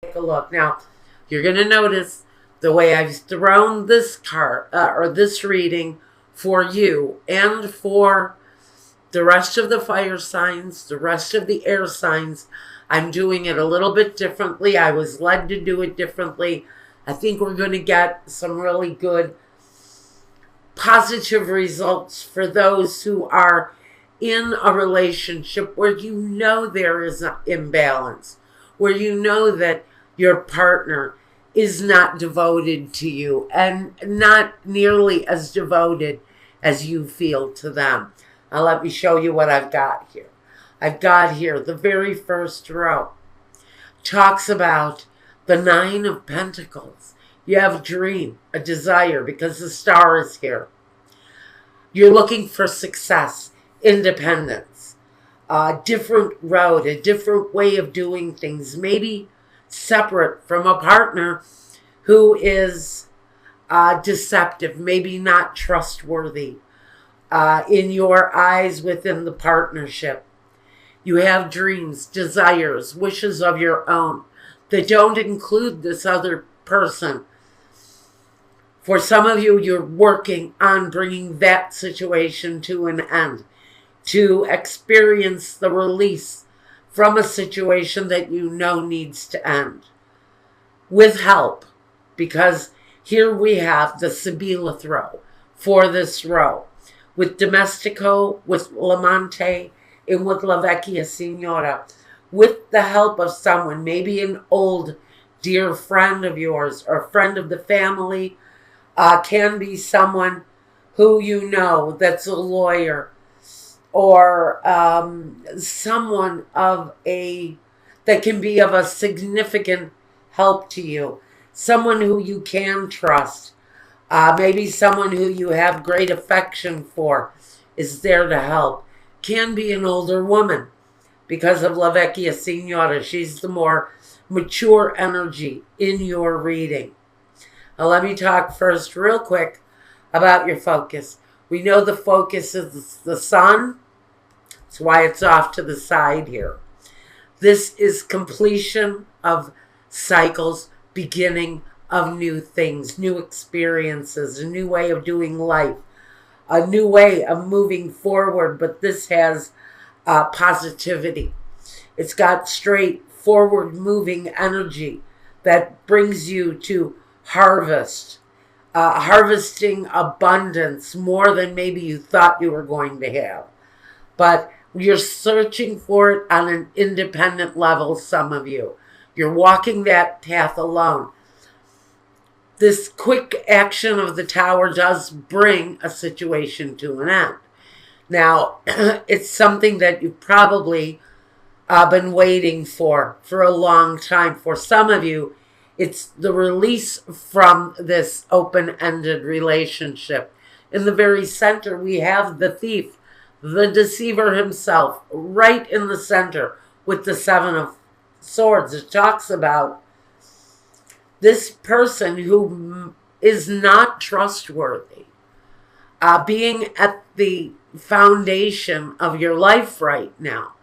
Take a look. Now, you're going to notice the way I've thrown this card or this reading for you and for the rest of the fire signs, the rest of the air signs. I'm doing it a little bit differently. I was led to do it differently. I think we're going to get some really good positive results for those who are in a relationship where you know there is an imbalance, where you know that your partner is not devoted to you and not nearly as devoted as you feel to them. Now let me show you what I've got here. I've got here the very first row. Talks about the Nine of Pentacles. You have a dream, a desire, because the star is here. You're looking for success, independence, a different road, a different way of doing things, maybe separate from a partner who is deceptive, maybe not trustworthy in your eyes within the partnership. You have dreams, desires, wishes of your own that don't include this other person. For some of you, you're working on bringing that situation to an end, to experience the release from a situation that you know needs to end. With help, because here we have the Sibila throw for this row. With Domestico, with Lamante, and with La Vecchia Signora. With the help of someone, maybe an old dear friend of yours or a friend of the family, can be someone who you know that's a lawyer or someone that can be of a significant help to you, someone who you can trust, maybe someone who you have great affection for is there to help. Can be an older woman because of La Vecchia Signora. She's the more mature energy in your reading. Now let me talk first real quick about your focus. We know the focus is the sun. That's why it's off to the side here. This is completion of cycles, beginning of new things, new experiences, a new way of doing life, a new way of moving forward. But this has positivity. It's got straight forward moving energy that brings you to harvesting abundance, more than maybe you thought you were going to have. But you're searching for it on an independent level, some of you. You're walking that path alone. This quick action of the Tower does bring a situation to an end. Now, it's something that you've probably been waiting for a long time. For some of you, it's the release from this open-ended relationship. In the very center, we have the thief, the deceiver himself, right in the center with the Seven of Swords. It talks about this person who is not trustworthy, being at the foundation of your life right now.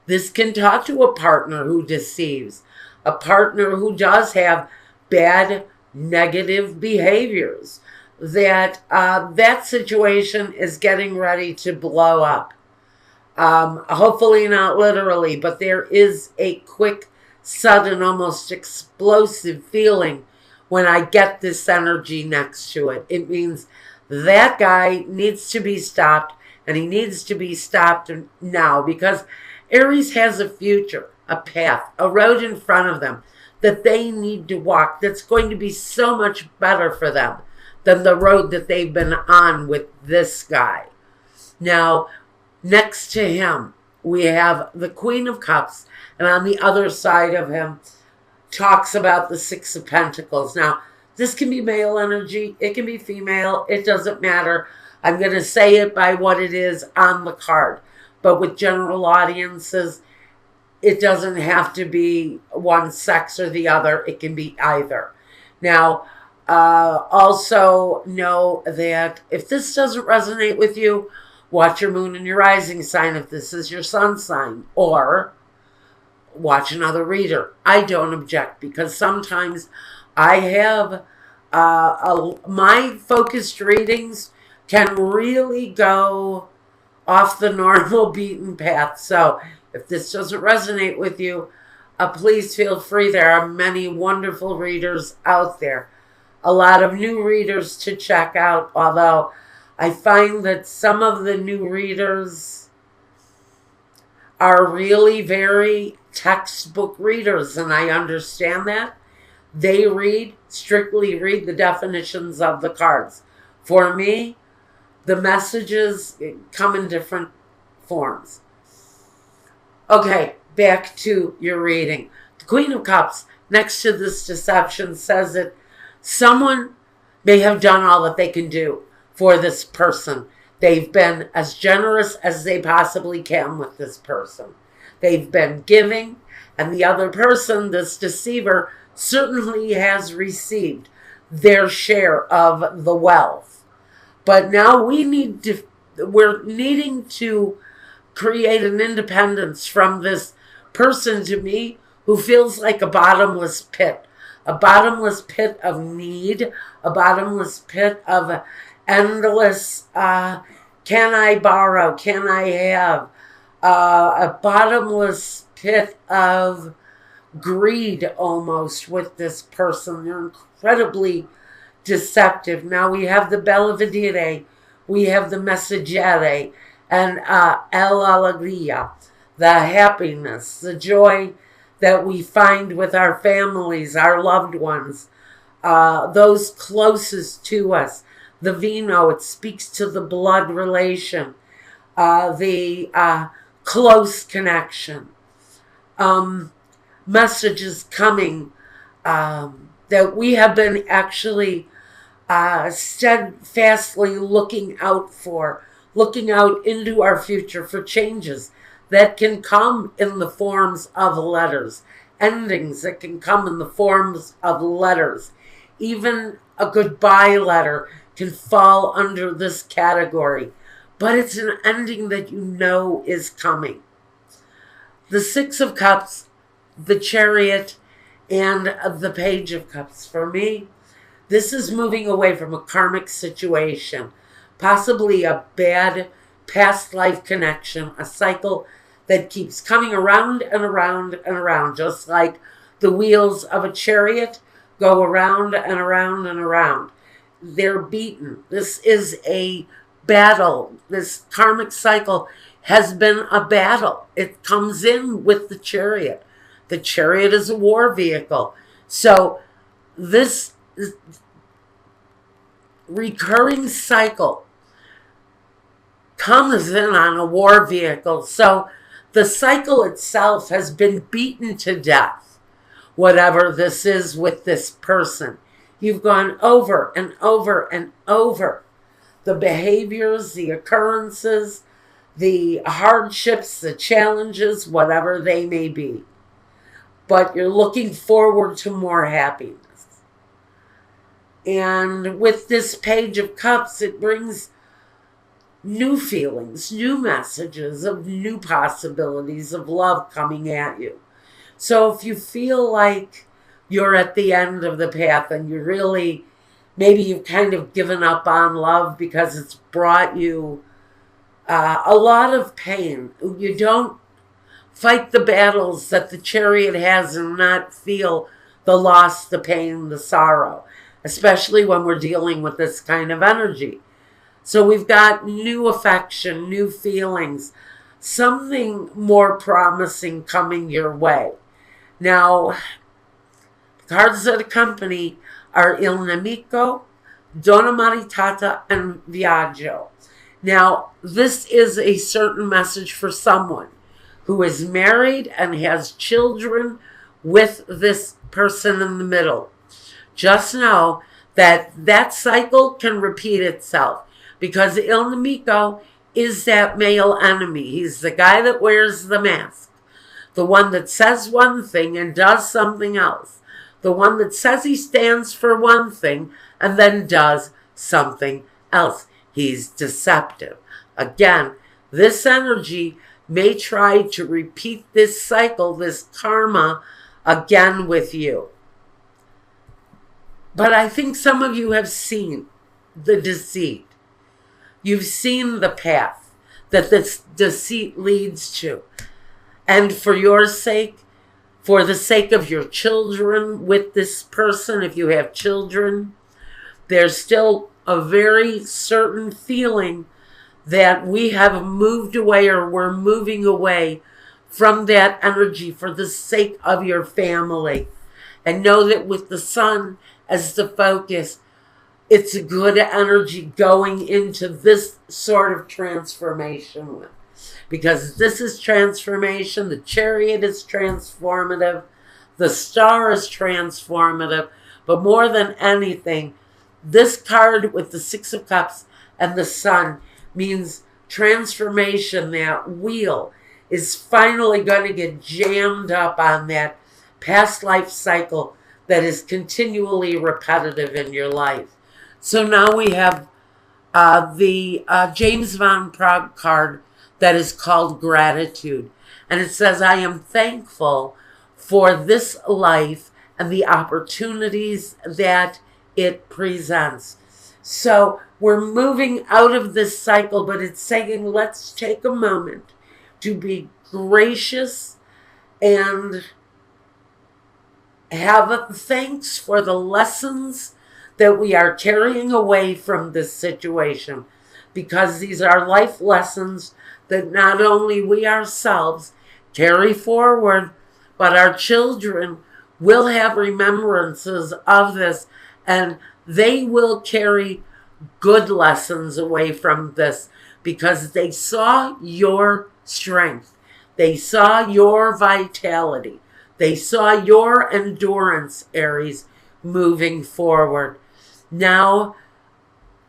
This can talk to a partner who deceives, a partner who does have bad, negative behaviors, that that situation is getting ready to blow up. Hopefully not literally, but there is a quick, sudden, almost explosive feeling when I get this energy next to it. It means that guy needs to be stopped, and he needs to be stopped now, because Aries has a future, a path, a road in front of them that they need to walk that's going to be so much better for them than the road that they've been on with this guy. Now, next to him, we have the Queen of Cups, and on the other side of him talks about the Six of Pentacles. Now, this can be male energy, it can be female, it doesn't matter. I'm going to say it by what it is on the card. But with general audiences, it doesn't have to be one sex or the other. It can be either. Now, also know that if this doesn't resonate with you, watch your moon and your rising sign if this is your sun sign. Or watch another reader. I don't object, because sometimes I have my focused readings can really go off the normal beaten path. So if this doesn't resonate with you, please feel free. There are many wonderful readers out there. A lot of new readers to check out, although I find that some of the new readers are really very textbook readers, and I understand that. They strictly read the definitions of the cards. For me, the messages come in different forms. Okay, back to your reading. The Queen of Cups, next to this deception, says that someone may have done all that they can do for this person. They've been as generous as they possibly can with this person. They've been giving, and the other person, this deceiver, certainly has received their share of the wealth. But now we're needing to create an independence from this person, to me, who feels like a bottomless pit of need, a bottomless pit of endless, can I borrow, can I have, a bottomless pit of greed almost with this person. They're incredibly deceptive. Now we have the Belvedere, we have the Messaggere, and El Alegría, the happiness, the joy that we find with our families, our loved ones, those closest to us. The vino, it speaks to the blood relation, the close connection. Messages coming that we have been actually steadfastly looking out into our future for changes that can come in the forms of letters, endings that can come in the forms of letters. Even a goodbye letter can fall under this category, but it's an ending that you know is coming. The Six of Cups, the Chariot, and the Page of Cups. For me, this is moving away from a karmic situation, possibly a bad past life connection, a cycle that keeps coming around and around and around, just like the wheels of a chariot go around and around and around. They're beaten. This is a battle. This karmic cycle has been a battle. It comes in with the Chariot. The Chariot is a war vehicle. So this recurring cycle comes in on a war vehicle. So the cycle itself has been beaten to death, whatever this is with this person. You've gone over and over and over the behaviors, the occurrences, the hardships, the challenges, whatever they may be. But you're looking forward to more happiness. And with this Page of Cups, it brings new feelings, new messages of new possibilities of love coming at you. So if you feel like you're at the end of the path and you really, maybe you've kind of given up on love because it's brought you a lot of pain. You don't fight the battles that the Chariot has and not feel the loss, the pain, the sorrow, especially when we're dealing with this kind of energy. So we've got new affection, new feelings, something more promising coming your way. Now, cards that accompany are Il Nemico, Donna Maritata, and Viaggio. Now, this is a certain message for someone who is married and has children with this person in the middle. Just know that that cycle can repeat itself, because Il Nemico is that male enemy. He's the guy that wears the mask, the one that says one thing and does something else, the one that says he stands for one thing and then does something else. He's deceptive. Again, this energy may try to repeat this cycle, this karma, again with you. But I think some of you have seen the deceit. You've seen the path that this deceit leads to. And for your sake, for the sake of your children with this person, if you have children, there's still a very certain feeling that we have moved away, or we're moving away from that energy for the sake of your family. And know that with the sun as the focus, it's a good energy going into this sort of transformation. Because this is transformation. The Chariot is transformative. The Star is transformative. But more than anything, this card with the Six of Cups and the Sun means transformation. That wheel is finally going to get jammed up on that past life cycle that is continually repetitive in your life. So now we have the James Van Praagh card that is called Gratitude. And it says, I am thankful for this life and the opportunities that it presents. So we're moving out of this cycle, but it's saying, let's take a moment to be gracious and have thanks for the lessons that we are carrying away from this situation. Because these are life lessons that not only we ourselves carry forward, but our children will have remembrances of this, and they will carry good lessons away from this because they saw your strength. They saw your vitality. They saw your endurance, Aries, moving forward. Now,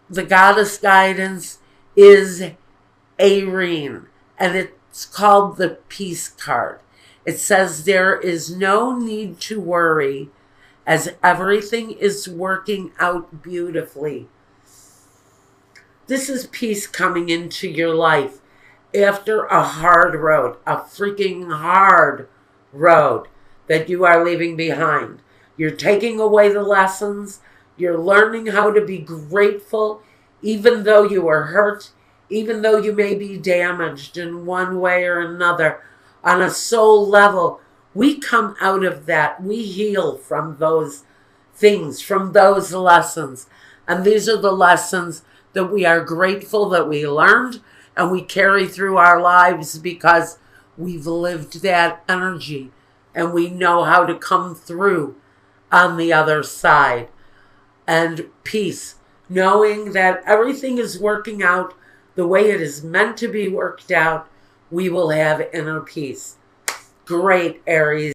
the goddess guidance is Aries, and it's called the Peace card. It says there is no need to worry as everything is working out beautifully. This is peace coming into your life after a hard road, a freaking hard road that you are leaving behind. You're taking away the lessons. You're learning how to be grateful, even though you were hurt, even though you may be damaged in one way or another. On a soul level, we come out of that. We heal from those things, from those lessons. And these are the lessons that we are grateful that we learned and we carry through our lives because we've lived that energy and we know how to come through on the other side. And peace, knowing that everything is working out the way it is meant to be worked out, we will have inner peace. Great, Aries.